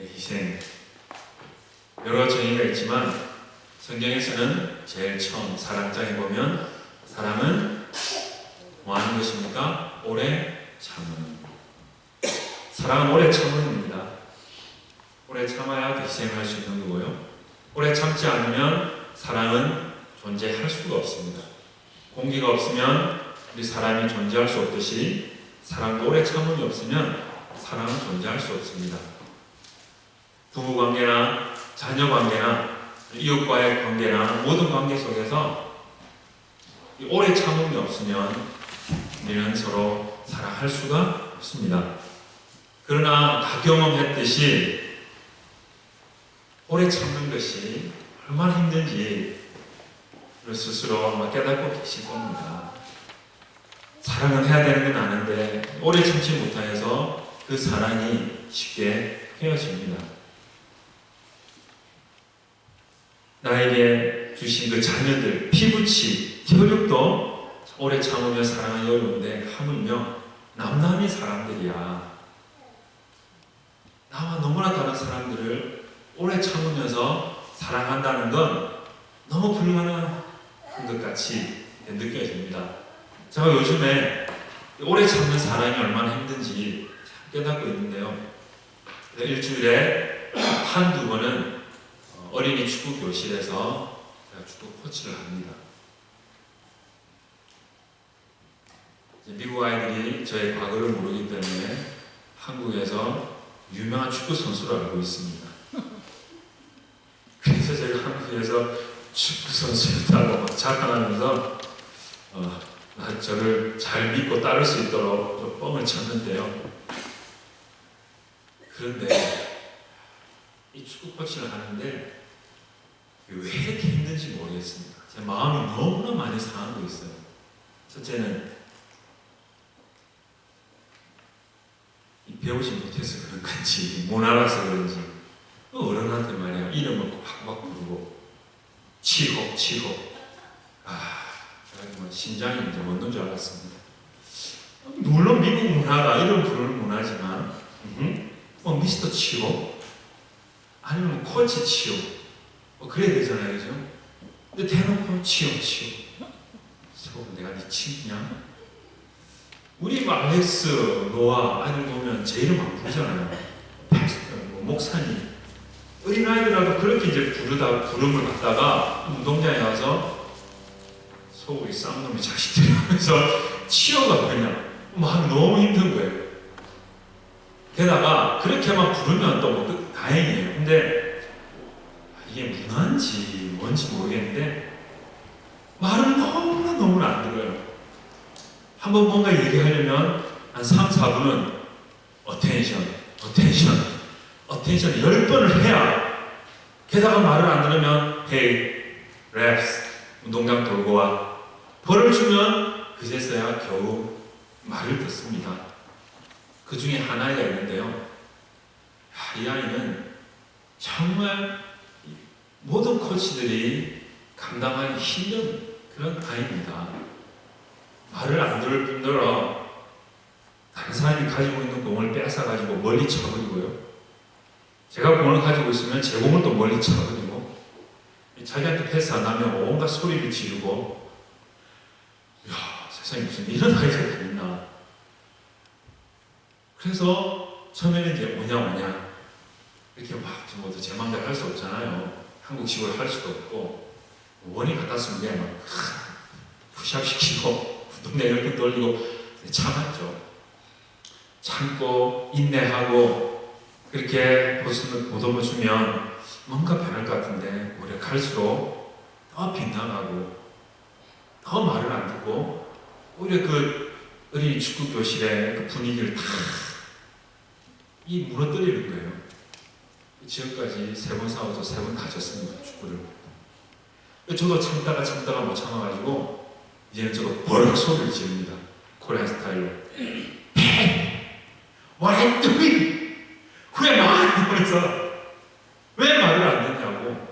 희생, 여러 정의가 있지만 성경에서는 제일 처음 사랑장에 보면 사랑은 뭐 하는 것입니까? 오래 참는. 사랑은 오래 참음입니다. 오래 참아야 희생할 수 있는 거고요. 오래 참지 않으면 사랑은 존재할 수가 없습니다. 공기가 없으면 우리 사람이 존재할 수 없듯이 사랑도 오래 참음이 없으면 사랑은 존재할 수 없습니다. 부부관계나 자녀관계나 이웃과의 관계나 모든 관계 속에서 오래 참음이 없으면 우리는 서로 사랑할 수가 없습니다. 그러나 다 경험했듯이 오래 참는 것이 얼마나 힘든지 스스로 아마 깨닫고 계실 겁니다. 사랑은 해야 되는 건 아는데 오래 참지 못해서 그 사랑이 쉽게 헤어집니다. 나에게 주신 그 자녀들, 피부치, 혈육도 오래 참으며 사랑하기 어려운데 하물며 남남이 사람들이야. 나와 너무나 다른 사람들을 오래 참으면서 사랑한다는 건 너무 불가능한 것 같이 느껴집니다. 제가 요즘에 오래 참는 사랑이 얼마나 힘든지 깨닫고 있는데요. 일주일에 한두 번은 어린이 축구 교실에서 제가 축구 코치를 합니다. 미국 아이들이 저의 과거를 모르기 때문에 한국에서 유명한 축구 선수를 알고 있습니다. 그래서 제가 한국에서 축구 선수였다고 막 자랑하면서 저를 잘 믿고 따를 수 있도록 좀 뻥을 쳤는데요. 그런데 이 축구 코치를 하는데 왜 이렇게 힘든지 모르겠습니다. 제 마음이 너무나 많이 상하고 있어요. 첫째는 배우지 못해서 그런 건지 못 알아서 그런지 어른한테 말이야 이름을 막 부르고 치호 정말 심장이 이제 멎는 줄 알았습니다. 물론 미국 문화가 이름 부르는 문화지만 미스터 치호 아니면 코치 치호 그래야 되잖아요, 그죠? 근데 대놓고 치호 서로 내가 네 친구냐? 우리 알렉스, 노아 아이들 보면 제 이름 안 부르잖아요. 패스터, 목사님. 어린아이들하고 그렇게 이제 부름을 받다가 운동장에 가서 속으로 쌍놈의 자식들이 하면서 치어가 그냥 마음이 너무 힘든 거예요. 게다가 그렇게만 부르면 또 다행이에요. 근데 이게 문화인지 뭔지 모르겠는데 말을 너무나 안 들어요. 한번 뭔가 얘기하려면 한 3, 4분은 attention 10번을 해야 게다가 말을 안 들으면 hey, reps 운동장 돌고 와 벌을 주면 그제서야 겨우 말을 듣습니다. 그 중에 하나가 있는데요. 이 아이는 정말 모든 코치들이 감당하기 힘든 그런 아이입니다. 말을 안 들을 뿐더러 다른 사람이 가지고 있는 공을 뺏어가지고 멀리 쳐버리고요. 제가 공을 가지고 있으면 제 공을 또 멀리 쳐버리고 자기한테 패스 안 하면 온갖 소리를 지르고 이야 세상에 무슨 이런 아이가 다 있나. 그래서 처음에는 이제 오냐 이렇게 막 모두 제 마음대로 할 수 없잖아요. 한국식으로 할 수도 없고 원이 같았으면 그냥 막 푸시업 시키고 동네 이렇게 돌리고 참았죠. 참고 인내하고 그렇게 보듬어 주면 뭔가 변할 것 같은데 오히려 갈수록 더 빗나가고 더 말을 안 듣고 오히려 그 어린이 축구 교실의 그 분위기를 다 무너뜨리는 거예요. 지금까지 3번 싸워서 3번 다쳤습니다. 축구를. 저도 참다가 못 참아가지고 이제는 저도 버럭 소리를 지릅니다. 코리안 스타일로. Hey! What are you doing? 왜 말? 이러면서 왜 말을 안 듣냐고.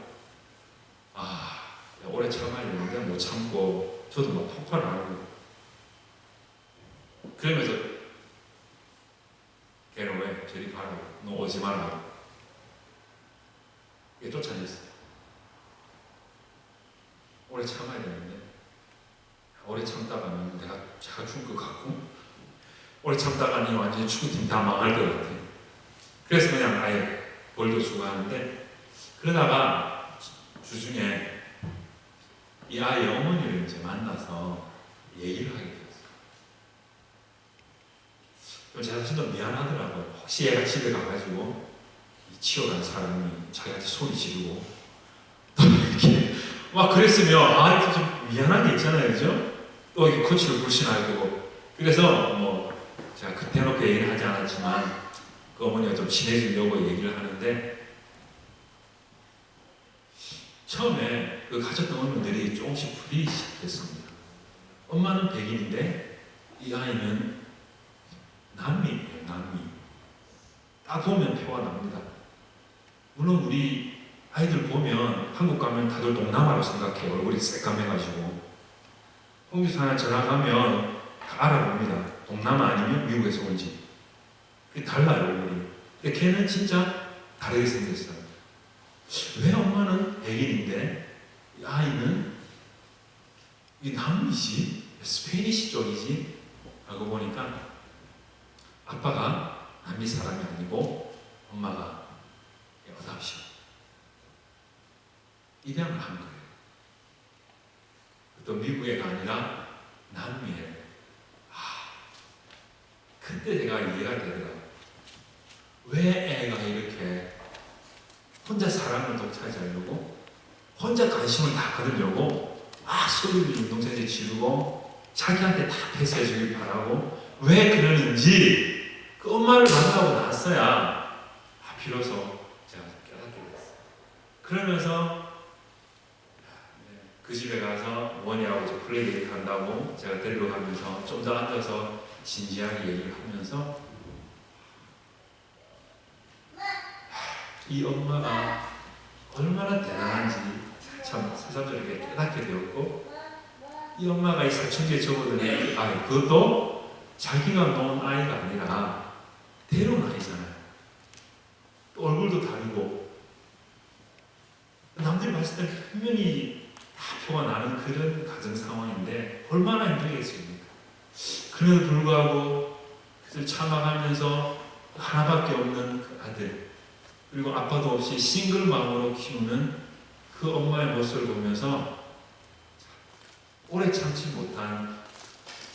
오래 참아야 되는데 못 참고 저도 막 폭발을 하고 그러면서 걔는 왜 저리 가라고 너 오지 마라 이게 쫓아냈어요. 오래 참아야 되는데 오래 참다가는 제가 죽을 것 같고 오래 참다가는 완전히 축구팀 다 망할 것 같아요. 그래서 그냥 아예 벌도 주고 하는데 그러다가 주중에 이 아이의 어머니를 이제 만나서 얘기를 하게 됐어요. 그럼 제가 진짜 미안하더라고요. 혹시 얘가 집에 가가지고 이 치워간 사람이 자기한테 소리 지르고 또 이렇게 막 그랬으면 좀 미안한 게 있잖아요, 그죠? 또 이렇게 코치를 불신할 거고. 그래서 뭐 제가 그때 놓고 얘기를 하지 않았지만 그 어머니가 좀 친해지려고 얘기를 하는데 처음에 그 가졌던 어머니들이 조금씩 풀리기 시작했습니다. 엄마는 백인인데 이 아이는 남미예요, 남미. 딱 보면 표가 납니다. 물론 우리 아이들 보면 한국 가면 다들 동남아로 생각해요. 얼굴이 새까매가지고. 홍기사 하나 전화 가면 다 알아봅니다. 동남아 아니면 미국에서 온지. 그게 달라요, 얼굴이. 근데 걔는 진짜 다르게 생겼어요. 왜 엄마는 백인인데 이 아이는 이 남미지? 스페니시 쪽이지? 라고 보니까 아빠가 남미 사람이 아니고 엄마가 어답션 입양을 한 거예요. 또 미국애가 아니라 남미애. 그때 제가 이해가 되더라고요. 왜 애가 이렇게 혼자 사람을 독차지하려고 혼자 관심을 다 받으려고 소리를 운동장에 지르고 자기한테 다 패스해주길 바라고 왜 그러는지 그 엄마를 만나고 나서야 비로소 제가 깨닫게 됐어요. 그러면서 그 집에 가서 원이하고 이제 플레이데이트 한다고 제가 데리러 가면서 좀 더 앉아서 진지하게 얘기를 하면서 이 엄마가 얼마나 대단한지 참 새삼스럽게 깨닫게 되었고 이 엄마가 이 사춘기에 접어드는 아이 그것도 자기가 놓은 아이가 아니라 데려온 아이잖아요. 또 얼굴도 다르고 남들이 봤을 때 분명히 다 표가 나는 그런 가정 상황인데 얼마나 힘들겠습니까? 그럼에도 불구하고 그들 참아가면서 하나밖에 없는 그 아들 그리고 아빠도 없이 싱글맘으로 키우는 그 엄마의 모습을 보면서 오래 참지 못한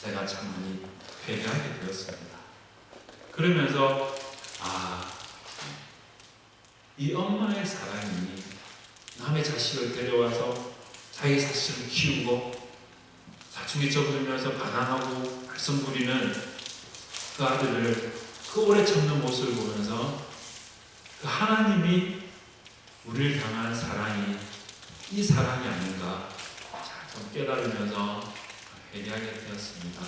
제가 참 많이 회개하게 되었습니다. 그러면서 이 엄마의 사랑이 남의 자식을 데려와서 자기 자식을 키우고 사춘기 접어들면서 반항하고 말썽 부리는 그 아들을 그 오래 참는 모습을 보면서 그 하나님이 우리를 향한 사랑이 이 사랑이 아닌가 좀 깨달으면서 회개하게 되었습니다.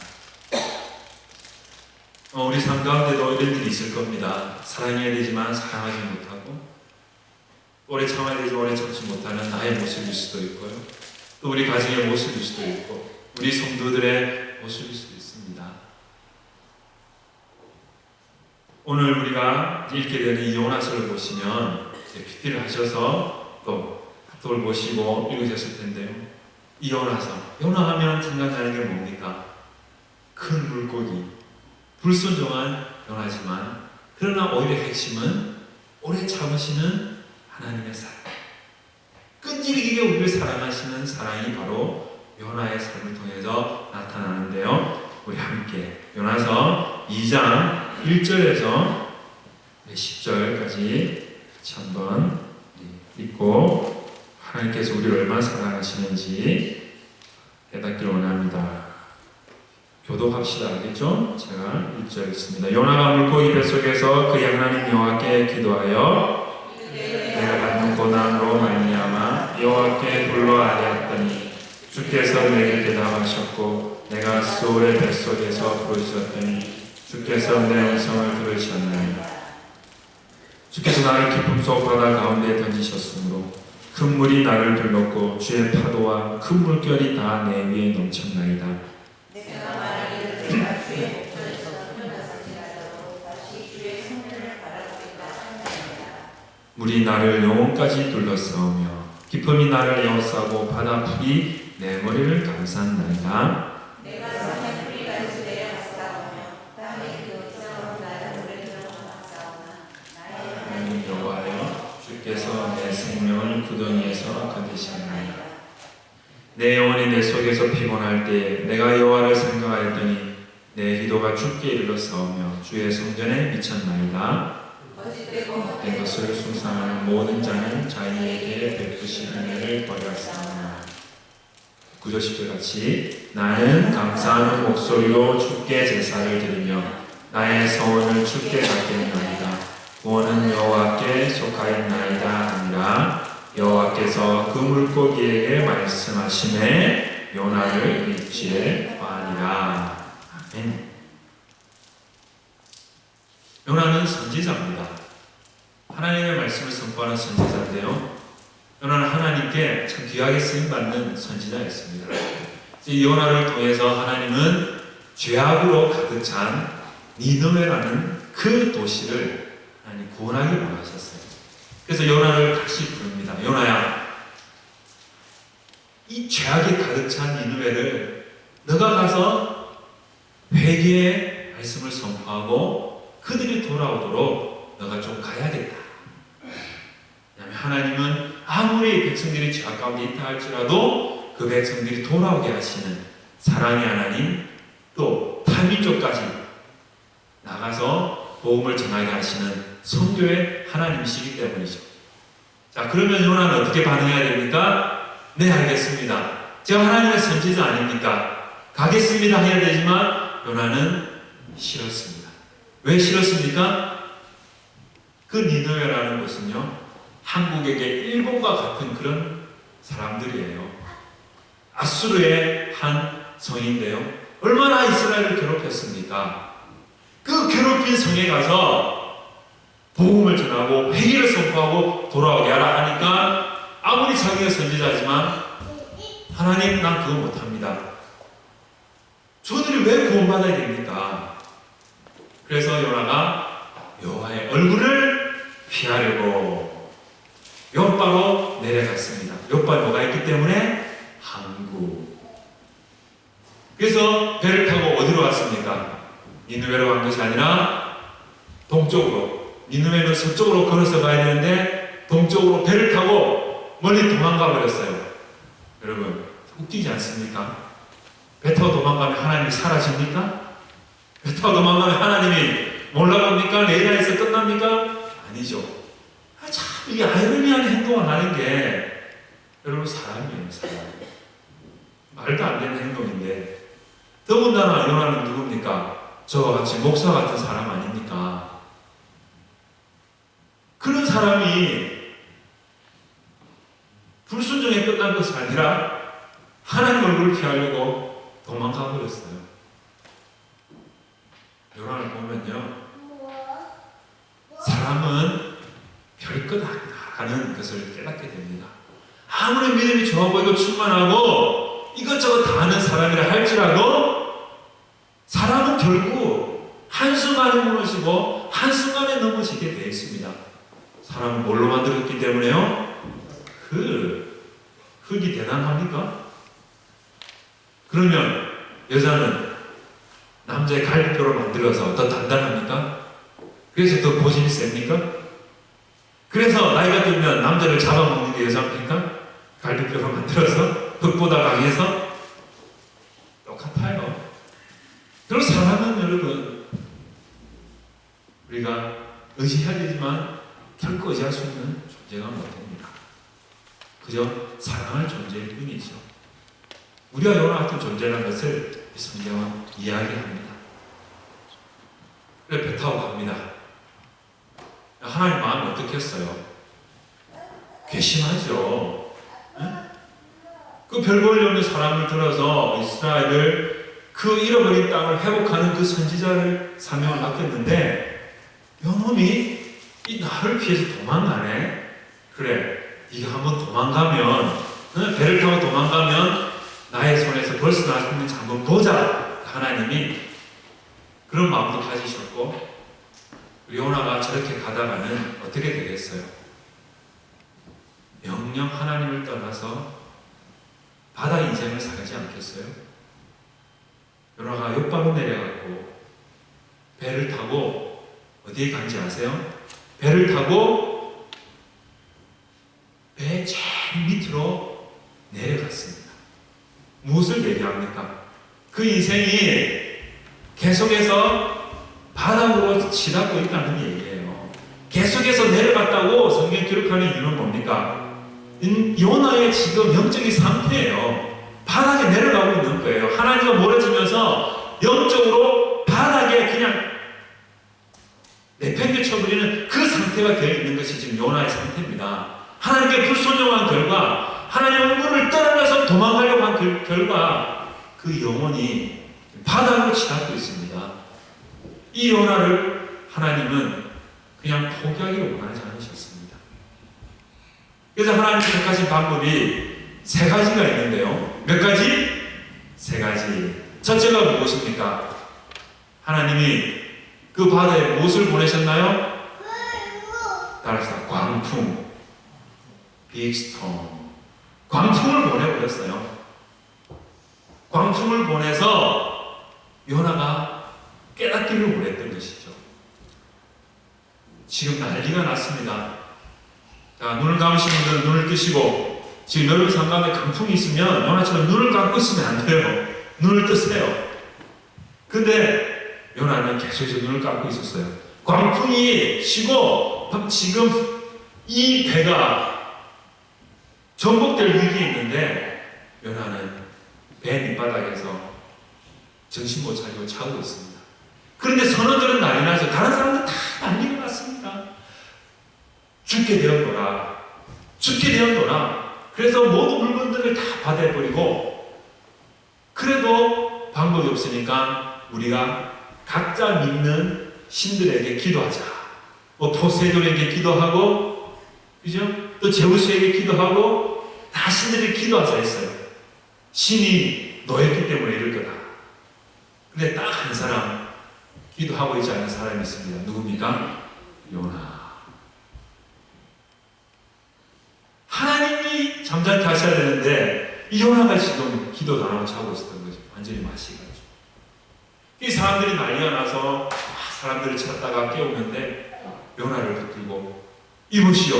우리 삶 가운데도 이런 일이 있을 겁니다. 사랑해야 되지만 사랑하지 못하고 오래 참아야 되지만 오래 참지 못하는 나의 모습일 수도 있고요. 또 우리 가정의 모습일 수도 있고 우리 성도들의 모습일 수도 있습니다. 오늘 우리가 읽게 되는 이 요나서를 보시면 PP를 하셔서 또 카톡을 보시고 읽으셨을 텐데요. 이 요나서, 요나하면 생각나는 게 뭡니까? 큰 물고기, 불순종한 요나지만 그러나 오히려 핵심은 오래 참으시는 하나님의 사랑, 끈질기게 우리를 사랑하시는 사랑이 바로 요나의 삶을 통해서 나타나는데요. 우리 함께 요나서 2장 1절에서 10절까지 같이 한번 읽고 하나님께서 우리를 얼마나 사랑하시는지 깨닫기를 원합니다. 교독합시다. 알겠죠? 제가 1절 읽습니다. 요나가 물고기 뱃속에서 그의 하나님 여호와께 기도하여 내가 받는 고난으로 말미암아 여호와께 불러 아뢰었더니 주께서 내게 대답하셨고 내가 스올의 뱃속에서 부르셨더니 주께서 내 음성을 들으셨나이다. 주께서 나를 깊은 속 바다 가운데 던지셨으므로 큰 물이 나를 둘렀고 주의 파도와 큰 물결이 다 내 위에 넘쳤나이다. 내가 말하기를 내가 주의 목전에서 흘러나서지 말라고 다시 주의 성전을 바라보겠다 하나이다. 물이 나를 영혼까지 둘러싸오며 기쁨이 나를 에워싸고 바다 풀이 내 머리를 감쌌나이다. 내가 산의 뿌리까지 내려갔사오며 땅의 기업처럼 나를 물에 들어갔사오나 나의 하나님 여호와여 주께서 내 생명을 구덩이에서 건지셨나이다. 내 영혼이 내 속에서 피곤할 때에 내가 여호와를 생각하였더니 내 기도가 주께 이르렀사오며 주의 성전에 미쳤나이다. 거짓되고 된 것을 숭상하는 모든 자는 자기에게 베푸신 은혜를 버렸사오나. 9절 10절 같이 나는 감사하는 목소리로 주께 제사를 드리며 나의 서원을 주께 받겠나이다. 구원은 여호와께 속하였나이다 하니라. 여호와께서 그 물고기에게 말씀하시매 요나를 믿지에 아니라. 아멘. 요나는 선지자입니다. 하나님의 말씀을 선포하는 선지자인데요. 요나는 하나님께 참 귀하게 쓰임받는 선지자였습니다. 이 요나를 통해서 하나님은 죄악으로 가득 찬 니느웨라는 그 도시를 하나님 구원하기 원하셨어요. 그래서 요나를 다시 부릅니다. 요나야, 이 죄악이 가득 찬 니느웨를 너가 가서 회개의 말씀을 선포하고 그들이 돌아오도록 너가 좀 가야겠다. 왜냐하면 하나님은 아무리 백성들이 죄악 가운데 있다 할지라도 그 백성들이 돌아오게 하시는 사랑의 하나님, 또 타민족까지 나가서 복음을 전하게 하시는 선교의 하나님이시기 때문이죠. 자, 그러면 요나는 어떻게 반응해야 됩니까? 네, 알겠습니다. 제가 하나님의 선지자 아닙니까? 가겠습니다 해야 되지만 요나는 싫었습니다. 왜 싫었습니까? 그 니느웨라는 곳은요, 한국에게 일본과 같은 그런 사람들이에요. 아수르의 한 성인데요. 얼마나 이스라엘을 괴롭혔습니까? 그 괴롭힌 성에 가서 복음을 전하고 회개를 선포하고 돌아오게 하라 하니까 아무리 자기가 선지자지만 하나님, 난 그거 못합니다. 저들이 왜 구원받아야 됩니까? 그래서 요나가 여호와의 얼굴을 피하려고 욥바로 내려갔습니다. 욥바에 뭐가 있기 때문에? 항구. 그래서 배를 타고 어디로 갔습니까? 니느웨로 간 것이 아니라 동쪽으로. 니느웨는 서쪽으로 걸어서 가야 되는데 동쪽으로 배를 타고 멀리 도망가 버렸어요. 여러분, 웃기지 않습니까? 배 타고 도망가면 하나님이 사라집니까? 배 타고 도망가면 하나님이 몰라봅니까? 내일 안에서 끝납니까? 아니죠. 참 이게 아이러니한 행동을 하는 게 여러분 사람이에요. 사람. 말도 안 되는 행동인데 더군다나 요나는 누굽니까? 저와 같이 목사 같은 사람 아닙니까? 그런 사람이 불순종에 끝난 것이 아니라 하나님 얼굴을 피하려고 도망가 버렸어요. 요나를 보면요, 사람은 별것 아니다 하는 것을 깨닫게 됩니다. 아무리 믿음이 좋아 보이고 충만하고 이것저것 다 아는 사람이라 할지라도 사람은 결국 한순간에 무너지고 한순간에 넘어지게 되어 있습니다. 사람은 뭘로 만들었기 때문에요? 흙이 대단합니까? 그러면 여자는 남자의 갈비뼈로 만들어서 더 단단합니까? 그래서 더 고집이 셉니까? 그래서 나이가 들면 남자를 잡아먹는 게 여자입니까? 갈비뼈로 만들어서 흙보다 강해서? 똑같아요. 그리고 사람은 여러분, 우리가 의지해야 되지만 결코 의지할 수 있는 존재가 못됩니다. 그저 사랑할 존재일 뿐이죠. 우리가 요나 같은 존재라는 것을 이 성경은 이야기합니다. 그래 배 타고 갑니다. 하나님 마음이 어떻겠어요? 괘씸하죠. 그 별 볼일 없는 사람을 들어서 이스라엘을 그 잃어버린 땅을 회복하는 그 선지자를 사명을 맡겼는데 요놈이 이 나를 피해서 도망가네. 그래, 네가 한번 도망가면, 배를 타고 도망가면 나의 손에서 벌써 날 수 있는지 한번 보자. 하나님이 그런 마음도 가지셨고, 요나가 저렇게 가다가는 어떻게 되겠어요? 영영 하나님을 떠나서 바다 인생을 살지 않겠어요? 요나가 옆방으로 내려갔고 배를 타고 어디에 간지 아세요? 배를 타고 배 제일 밑으로 내려갔습니다. 무엇을 얘기합니까? 그 인생이 계속해서 바닥으로 치닫고 있다는 얘기예요. 계속해서 내려갔다고 성경 기록하는 이유는 뭡니까? 요나의 지금 영적인 상태예요. 바닥에 내려가고 있는 거예요. 하나님과 멀어지면서 영적으로 바닥에 그냥 내팽개쳐버리는 그 상태가 되어 있는 것이 지금 요나의 상태입니다. 하나님께 불순종한 결과, 하나님의 문을 떠나면서 도망가려고 한 결과 그 영혼이 바닥으로 치닫고 있습니다. 이 요나를 하나님은 그냥 포기하기를 원하지 않으셨습니다. 그래서 하나님이 택하신 방법이 세 가지가 있는데요. 몇 가지? 세 가지. 첫째가 무엇입니까? 하나님이 그 바다에 무엇을 보내셨나요? 따라서 광풍, 빅스톰, 광풍을 보내버렸어요. 광풍을 보내서 요나가 깨닫기를 원했던 것이죠. 지금 난리가 났습니다. 자, 눈을 감으신 분들은 눈을 뜨시고, 지금 여러분 상가에 강풍이 있으면 요나처럼 눈을 감고 있으면 안 돼요. 눈을 뜨세요. 근데 요나는 계속해서 눈을 감고 있었어요. 광풍이 쉬고 지금 이 배가 전복될 위기에 있는데 요나는 배 밑바닥에서 정신 못 차리고 자고 있습니다. 그런데 선원들은 난리 나서 다른 사람들 다 난리가 났습니다. 죽게 되었노라. 죽게 되었노라. 그래서 모든 물건들을 다 바다에 버리고, 그래도 방법이 없으니까 우리가 각자 믿는 신들에게 기도하자. 뭐 포세돌에게 기도하고, 그죠? 또 제우스에게 기도하고, 다 신들에게 기도하자 했어요. 신이 너였기 때문에 이럴 거다. 근데 딱 한 사람 기도하고 있지 않은 사람이 있습니다. 누굽니까? 요나. 하나님이 잠잠케 하셔야 되는데 이 요나가 지금 기도도 안 하고 자고 있었던 거죠. 완전히 마시가지고. 이 사람들이 난리가 나서 사람들을 찾다가 깨우는데 요나를 붙들고, 이보시오,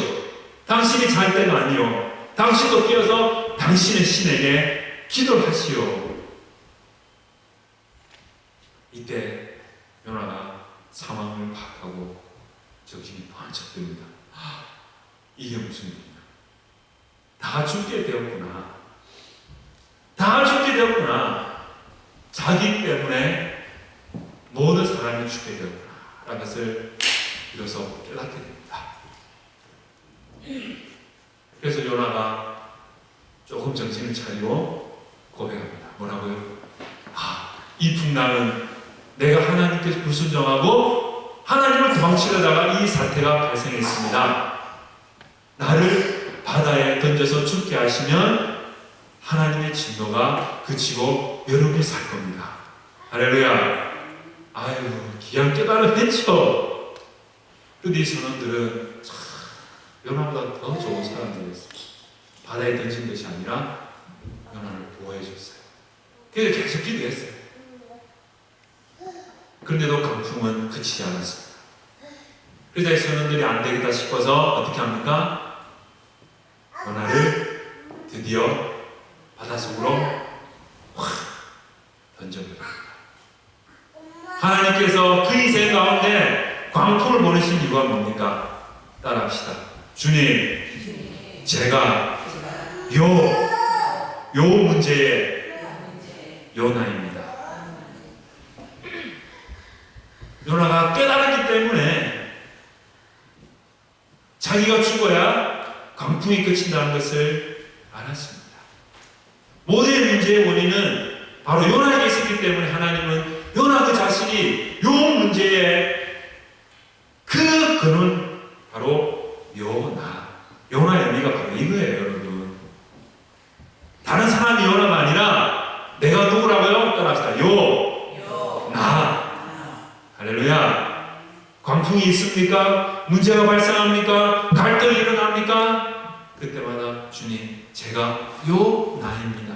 당신이 잘 때가 아니요, 당신도 깨어서 당신의 신에게 기도를 하시오. 이때 요나가 상황을 파악하고 정신이 번쩍 듭니다. 이게 무슨 일이냐? 다 죽게 되었구나. 다 죽게 되었구나. 자기 때문에 모든 사람이 죽게 되었구나 라는 것을 비로소 깨닫게 됩니다. 그래서 요나가 조금 정신을 차리고 고백합니다. 뭐라고요? 이 풍랑은 내가 하나님께 불순종하고 하나님을 도망치려다가 이 사태가 발생했습니다. 나를 바다에 던져서 죽게 하시면 하나님의 진노가 그치고 여러분이 살 겁니다. 할렐루야. 아유, 귀한 깨달음 했죠. 근데 이 선원들은 참 요나보다 더 좋은 사람들이었어요. 바다에 던진 것이 아니라 요나를 보호해 줬어요. 그래서 계속 기도했어요. 그런데도 강풍은 그치지 않았습니다. 그래서 이 선원들이 안 되겠다 싶어서 어떻게 합니까? 요나를 드디어 바닷속으로 확 던져버립니다. 하나님께서 그 인생 가운데 광풍을 보내신 이유가 뭡니까? 따라합시다. 주님, 제가 요 문제의 요나입니다. 요나가 깨달았기 때문에 자기가 죽어야 광풍이 그친다는 것을 알았습니다. 모든 문제의 원인은 바로 요나에게 있었기 때문에 하나님은 요나 그 자신이 요 문제의 그 근원 바로 요나. 요나의 의미가 바로 이거예요, 여러분. 다른 사람이 요나가 아니라 내가 누구라고요? 따라합시다. 나. 할렐루야. 광풍이 있습니까? 문제가 발생합니까? 갈등이 일어납니까? 그때마다 주님, 제가 요 나이입니다.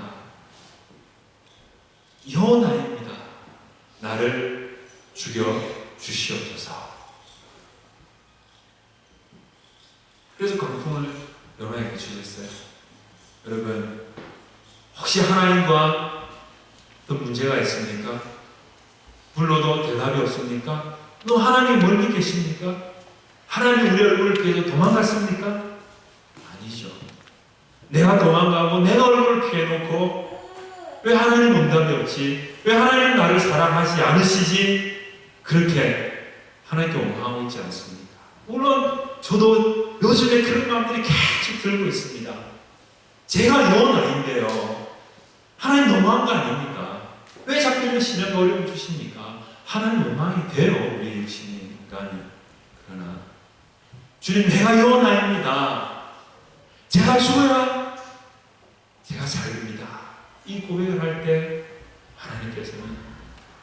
요 나이입니다. 나를 죽여 주시옵소서. 그래서 광풍을 요나에게 주셨어요. 여러분, 혹시 하나님과 또 문제가 있습니까? 불러도 대답이 없습니까? 너 하나님 멀리 계십니까? 하나님 우리 얼굴을 피해서 도망갔습니까? 아니죠. 내가 도망가고 내가 얼굴을 피해놓고 왜 하나님 응답이 없지? 왜 하나님 나를 사랑하지 않으시지? 그렇게 하나님께 원망하고 있지 않습니까? 물론 저도 요즘에 그런 마음들이 계속 들고 있습니다. 제가 요 나이인데요. 하나님 너무한 거 아닙니까? 왜 자꾸 이런 신앙 어려움 주십니까? 하나님 원망이 돼요. 우리 육신이, 인간이. 그러나 주님, 내가 요 나이입니다. 제가 죽어야 제가 살립니다. 이 고백을 할 때 하나님께서는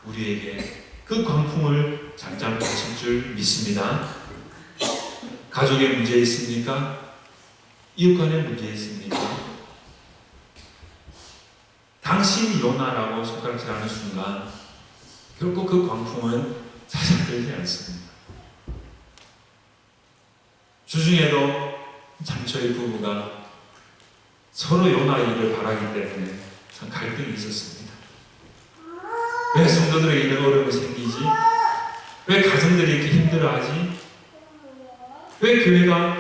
우리에게 그 광풍을 잠잠하실 줄 믿습니다. 가족에 문제 있습니까? 이웃 간에 문제 있습니까? 당신이 요나라고 손가락질하는 순간 결국 그 광풍은 사라지지 않습니다. 주중에도 잠초의 부부가 서로 요나 일을 바라기 때문에 참 갈등이 있었습니다. 왜 성도들에게 이런 어려움이 생기지? 왜 가정들이 이렇게 힘들어하지? 왜 교회가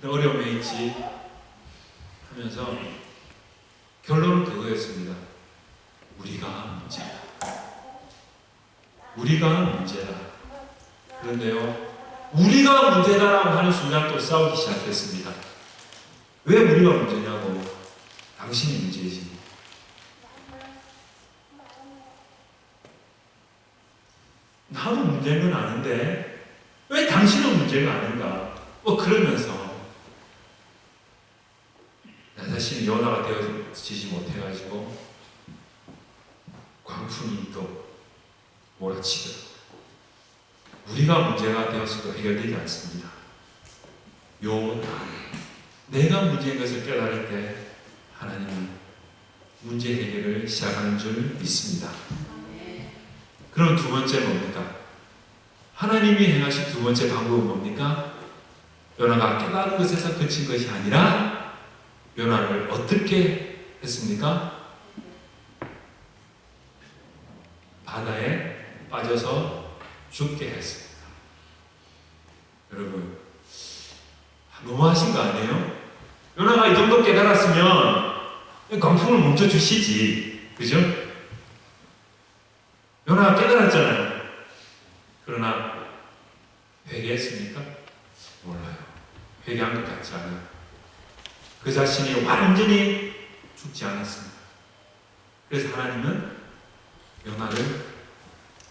어려움에 있지? 하면서 결론은 그거였습니다. 우리가 문제다. 우리가 문제다. 그런데요, 우리가 문제다라고 하는 순간 또 싸우기 시작했습니다. 왜 우리가 문제냐고. 당신이 문제지. 나도 문제인 건 아는데 왜 당신은 문제가 아닌가? 그러면서 나 자신이 연화가 되어지지 못해가지고 광풍이 또 몰아치더라고요. 우리가 문제가 되었어도 해결되지 않습니다. 내가 문제인 것을 깨달을 때 하나님은 문제 해결을 시작하는 줄 믿습니다. 그럼 두 번째 뭡니까? 하나님이 행하신 두 번째 방법은 뭡니까? 요나가 깨달은 것에서 그친 것이 아니라 요나를 어떻게 했습니까? 바다에 빠져서 죽게 했습니다. 여러분, 너무하신 거 아니에요? 요나가 이 정도 깨달았으면 광풍을 멈춰주시지. 그죠? 요나가 깨달았잖아요. 그러나 회개했습니까? 몰라요. 회개한 것 같지 않아요. 그 자신이 완전히 죽지 않았습니다. 그래서 하나님은 요나를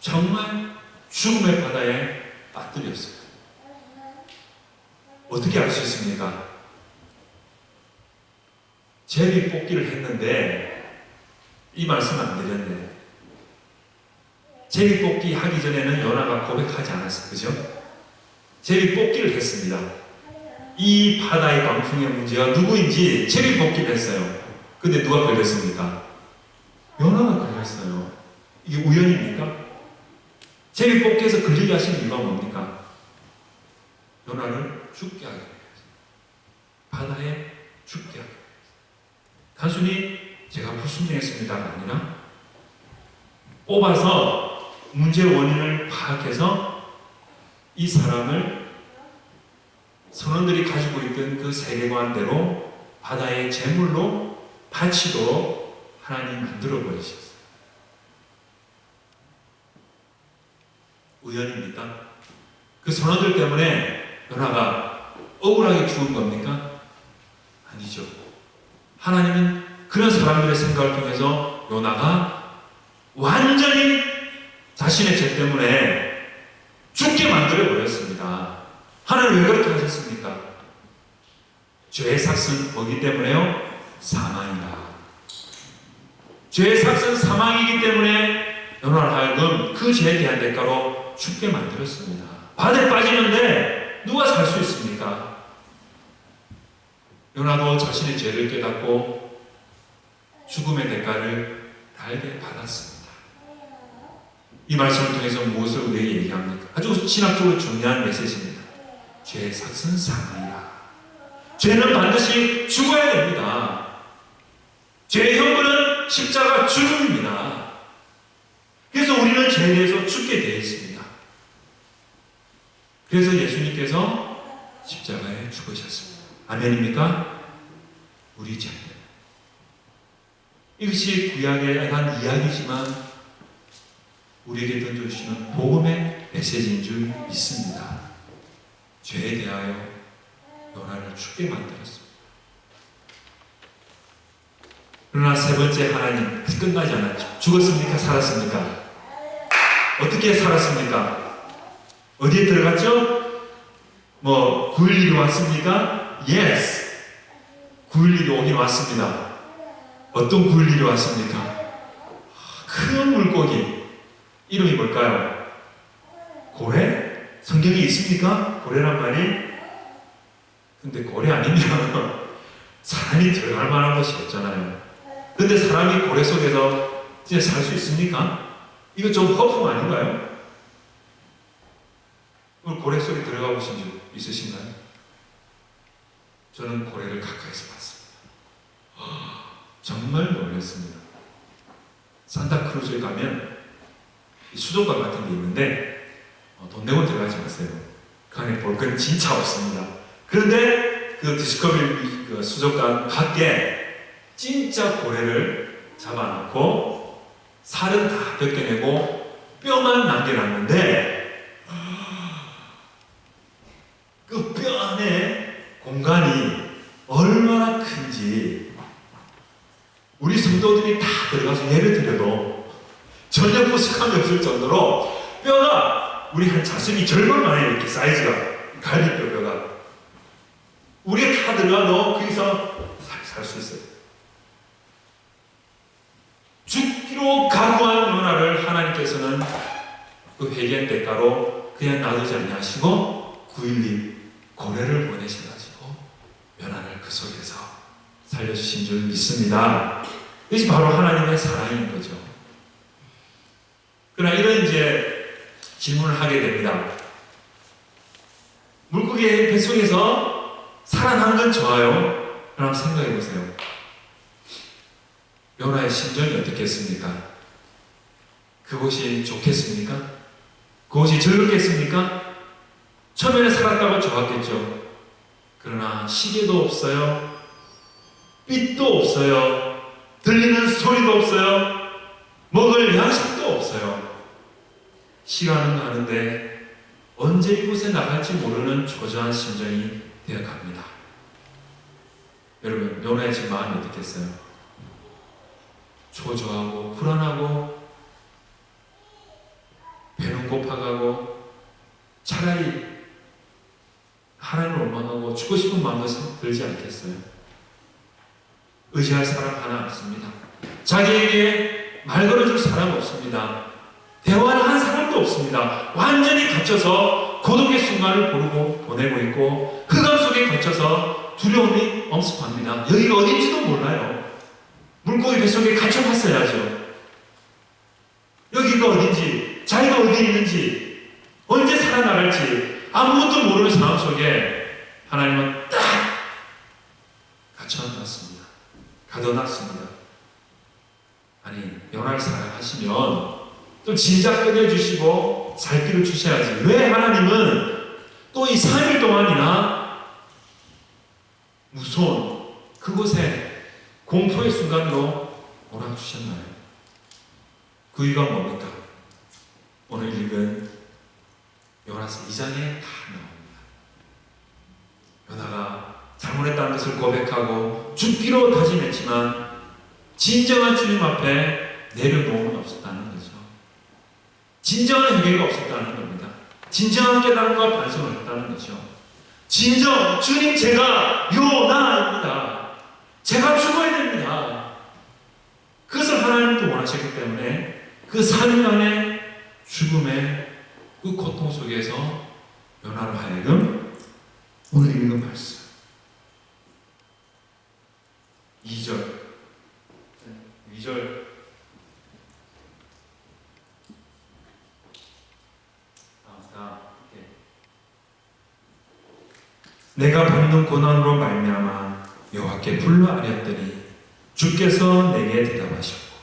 정말 죽음의 바다에 빠뜨렸어요. 어떻게 알 수 있습니까? 제비 뽑기를 했는데 이 말씀 안 드렸네. 제비 뽑기 하기 전에는 요나가 고백하지 않았어요. 그죠? 제비 뽑기를 했습니다. 이 바다의 광풍의 문제가 누구인지 제비 뽑기를 했어요. 근데 누가 걸렸습니까? 요나가 걸렸어요. 이게 우연입니까? 제비 뽑기에서 걸리게 하신 이유가 뭡니까? 요나를 죽게 하기 위해서. 바다에 죽게 하기 위해서. 단순히 제가 불순종했습니다가 아니라 뽑아서 문제의 원인을 파악해서 이 사람을 선원들이 가지고 있던 그 세계관대로 바다의 제물로 바치도록 하나님 만들어 버리셨어요. 우연입니까? 그 선원들 때문에 요나가 억울하게 죽은 겁니까? 아니죠. 하나님은 그런 사람들의 생각을 통해서 요나가 완전히 자신의 죄 때문에 죽게 만들어 버렸습니다. 하나님 왜 그렇게 하셨습니까? 죄의 삭은 뭐기 때문에요? 사망이다. 죄의 삭은 사망이기 때문에 요나를 하여금 그 죄에 대한 대가로 죽게 만들었습니다. 바다에 빠지는데 누가 살 수 있습니까? 요나도 자신의 죄를 깨닫고 죽음의 대가를 달게 받았습니다. 이 말씀을 통해서 무엇을 우리에게 얘기합니까? 아주 신학적으로 중요한 메시지입니다. 죄의 삭은 사망이라. 죄는 반드시 죽어야 됩니다. 죄의 형벌은 십자가 죽음입니다. 그래서 우리는 죄에 대해서 죽게 되어 있습니다. 그래서 예수님께서 십자가에 죽으셨습니다. 아멘입니까? 우리 죄. 이것이 구약에 한 이야기지만 우리에게 던져주시는 복음의 메시지인 줄 믿습니다. 죄에 대하여 요나를 죽게 만들었습니다. 그러나 세 번째 하나님 끝나지 않았죠. 죽었습니까? 살았습니까? 어떻게 살았습니까? 어디에 들어갔죠? 9.11이 왔습니까? Yes. 9.11이 오긴 왔습니다. 어떤 9.11이 왔습니까? 큰 물고기. 이름이 뭘까요? 고래? 성경에 있습니까? 고래란 말이? 근데 고래 아니면 사람이 들어갈 만한 것이 없잖아요. 근데 사람이 고래 속에서 진짜 살 수 있습니까? 이거 좀 허풍 아닌가요? 오늘 고래 속에 들어가 보신 적 있으신가요? 저는 고래를 가까이서 봤습니다. 정말 놀랐습니다. 산타크루즈에 가면 수족관 같은 게 있는데 돈 내고 들어가지 마세요. 그 안에 볼 건 진짜 없습니다. 그런데 그 디스커버리 그 수족관 밖에 진짜 고래를 잡아놓고 살은 다 벗겨내고 뼈만 남겨놨는데 그 뼈 안에 공간이 얼마나 큰지 우리 성도들이 다 들어가서 예배 드려도 전혀 부족함이 없을 정도로 뼈가 우리 한 자신이 절반만에 이렇게 사이즈가 갈비뼈 뼈가 우리가 다 들어가도 거기서 살 수 있어요. 죽기로 각오한 요나를 하나님께서는 그 회개의 대가로 그냥 놔두지 아니하시고 9.12 고래를 보내셔가지고 요나를 그 속에서 살려주신 줄 믿습니다. 이것이 바로 하나님의 사랑인 거죠. 그러나 이런 이제 질문을 하게 됩니다. 물고기의 뱃속에서 살아난 건 좋아요. 그럼 생각해 보세요. 요나의 심정이 어떻겠습니까? 그곳이 좋겠습니까? 그곳이 즐겁겠습니까? 처음에는 살았다고 좋았겠죠. 그러나 시계도 없어요. 빛도 없어요. 들리는 소리도 없어요. 먹을 양식도 없어요. 시간은 가는데 언제 이곳에 나갈지 모르는 초조한 심정이 되어갑니다. 여러분, 요나의 지금 마음이 어떻겠어요? 초조하고 불안하고 배는 고파가고 차라리 하나님을 원망하고 죽고 싶은 마음도 들지 않겠어요? 의지할 사람 하나 없습니다. 자기에게 말 걸어줄 사람 없습니다. 대화를 한 사람도 없습니다. 완전히 갇혀서 고독의 순간을 보내고 있고 흑암 속에 갇혀서 두려움이 엄습합니다. 여기가 어딘지도 몰라요. 물고기 뱃속에 갇혀봤어야죠. 여기가 어딘지, 자기가 어디 있는지, 언제 살아나갈지 아무것도 모르는 상황 속에 하나님은 딱 갇혀놨습니다. 가둬놨습니다. 아니, 요나를 사랑하시면 또 진작 꺼내주시고 살 길을 주셔야지. 왜 하나님은 또 이 3일 동안이나 무서운 그곳에 공포의 순간으로 몰아주셨나요? 그 이유가 뭡니까? 오늘 읽은 요나서 2장에 다 나옵니다. 요나가 잘못했다는 것을 고백하고 죽기로 다짐했지만 진정한 주님 앞에 내려놓음은 없었다는 거죠. 진정한 회개가 없었다는 겁니다. 진정한 깨달음과 반성을 했다는 거죠. 진정, 주님 제가 요나입니다. 제가 죽어야 됩니다. 그것을 하나님도 원하셨기 때문에 그 3일 안에 죽음의 그 고통 속에서 요나로 하여금 오늘 읽은 말씀 내가 받는 고난으로 말미암아 여호와께 불러 아뢰었더니 주께서 내게 대답하셨고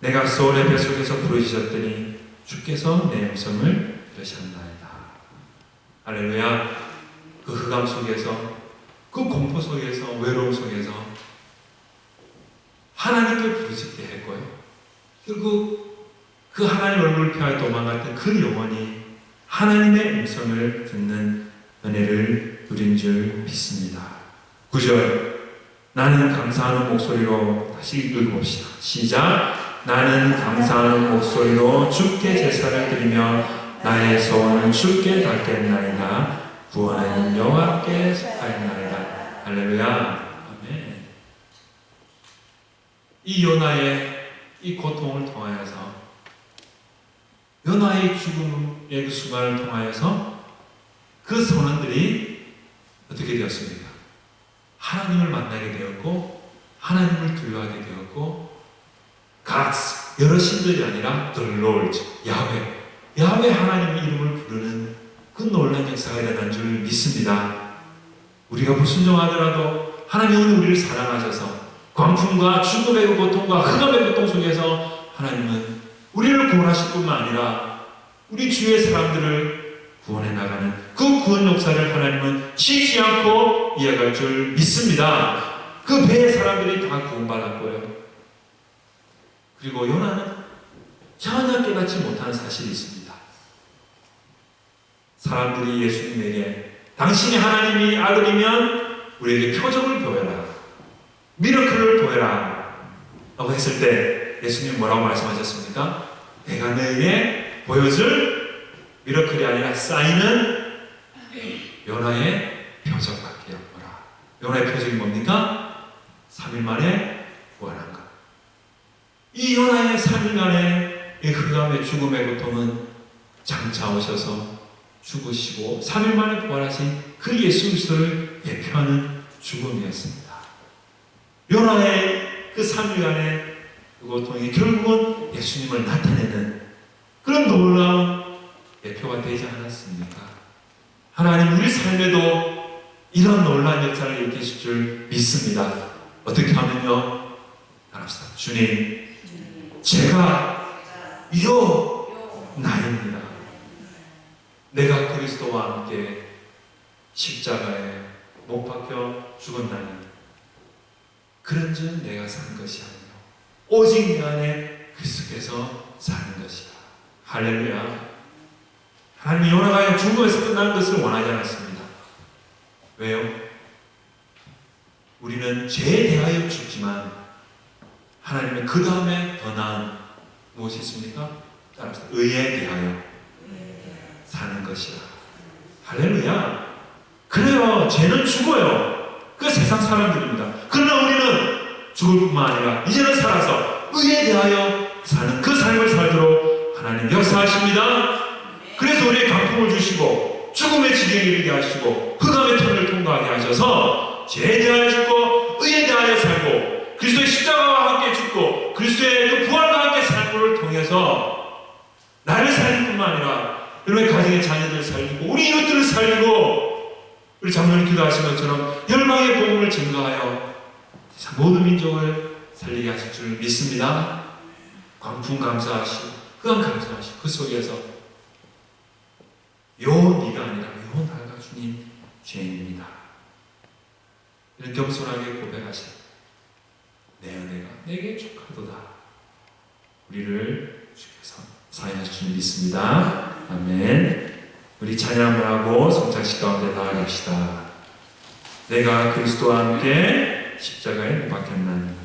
내가 소울의 뱃속에서 부르짖었더니 주께서 내 음성을 들으셨나이다. 할렐루야. 그 흑암 속에서, 그 공포 속에서, 외로움 속에서 하나님께 부르짖게 했고요. 결국 그 하나님 얼굴을 피하여 도망갔던 그 영혼이 하나님의 음성을 듣는 은혜를 누린 줄 믿습니다. 9절, 나는 감사하는 목소리로, 다시 읽어봅시다. 시작. 나는 감사하는 목소리로 주께 제사를 드리며 나의 소원을 주께 닦겠나이다. 구원은 여호와께 속하였나이다. 할렐루야. 아멘. 이 요나의 이 고통을 통하여서, 요나의 죽음의 그 순간을 통하여서 그 선원들이 어떻게 되었습니까? 하나님을 만나게 되었고, 하나님을 두려워하게 되었고, Gods, 여러 신들이 아니라 The Lord, 야훼 하나님의 이름을 부르는 그 놀라운 역사가 일어난 줄 믿습니다. 우리가 불순종하더라도 하나님은 우리를 사랑하셔서 광풍과 죽음의 고통과 흑암의 고통 속에서 하나님은 우리를 구원하실 뿐만 아니라 우리 주위의 사람들을 구원해 나가는 그 구원 역사를 하나님은 쉬지 않고 이어갈 줄 믿습니다. 그 배의 사람들이 다 구원받았고요. 그리고 요나는 전혀 깨닫지 못한 사실이 있습니다. 사람들이 예수님에게 당신이 하나님이 아들이면 우리에게 표적을 보여라, 미러클을 보여라 라고 했을 때 예수님 뭐라고 말씀하셨습니까? 내가 너에게 보여줄 미러클이 아니라 사인은 요나의 표적밖에 없노라. 요나의 표적이 뭡니까? 3일 만에 부활한 것. 이 요나의 3일간의 이 흑암의 죽음의 고통은 장차 오셔서 죽으시고 3일 만에 부활하신 그 예수 그리스도를 예표하는 죽음이었습니다. 요나의 그 3일간의 그 고통이 결국은 예수님을 나타내는 그런 놀라운 예표가 되지 않았습니까? 하나님 우리 삶에도 이런 놀라운 역사를 일으키실 줄 믿습니다. 어떻게 하면요? 따라합시다. 주님, 제가 나입니다. 내가 그리스도와 함께 십자가에 못 박혀 죽었나니 그런즉 내가 산 것이 아니요 오직 내 안에 그리스도께서 사는 것이다. 할렐루야. 하나님이 요나가 죽음에서 끝나는 것을 원하지 않았습니다. 왜요? 우리는 죄에 대하여 죽지만 하나님은 그 다음에 더 나은 무엇이 있습니까? 따라서 의에 대하여 사는 것이다. 할렐루야. 그래요. 죄는 죽어요. 그 세상 사람들입니다. 그러나 우리는 죽을 뿐만 아니라 이제는 살아서 의에 대하여 사는 그 삶을 살도록 하나님 역사하십니다. 그래서 우리의 강풍을 주시고 죽음의 지경에 이르게 하시고 흑암의 터널을 통과하게 하셔서 죄에 대하여 죽고 의에 대하여 살고 그리스도의 십자가와 함께 죽고 그리스도의 그 부활과 함께 삶을 통해서 나를 살릴 뿐만 아니라 여러분의 가정의 자녀들을 살리고 우리 이웃들을 살리고 우리 장로님 기도하신 것처럼 열방의 복음을 증거하여 모든 민족을 살리게 하실 줄 믿습니다. 광풍 감사하시고 흑암 감사하시고 그 속에서 네가 아니라 나가 주님 죄인입니다. 이런 겸손하게 고백하시고 내 은혜가 내게 족하도다. 우리를 주께서 사용하실 줄 믿습니다. 아멘. 우리 찬양을 하고 성찬식 가운데 나아갑시다. 내가 그리스도와 함께 십자가에 못 박혔나니.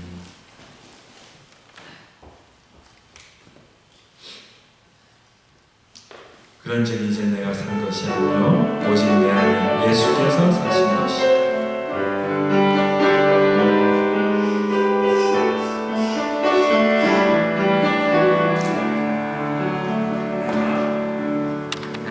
그런즉 이제 내가 산 것이 아니요 오직 내 안에 예수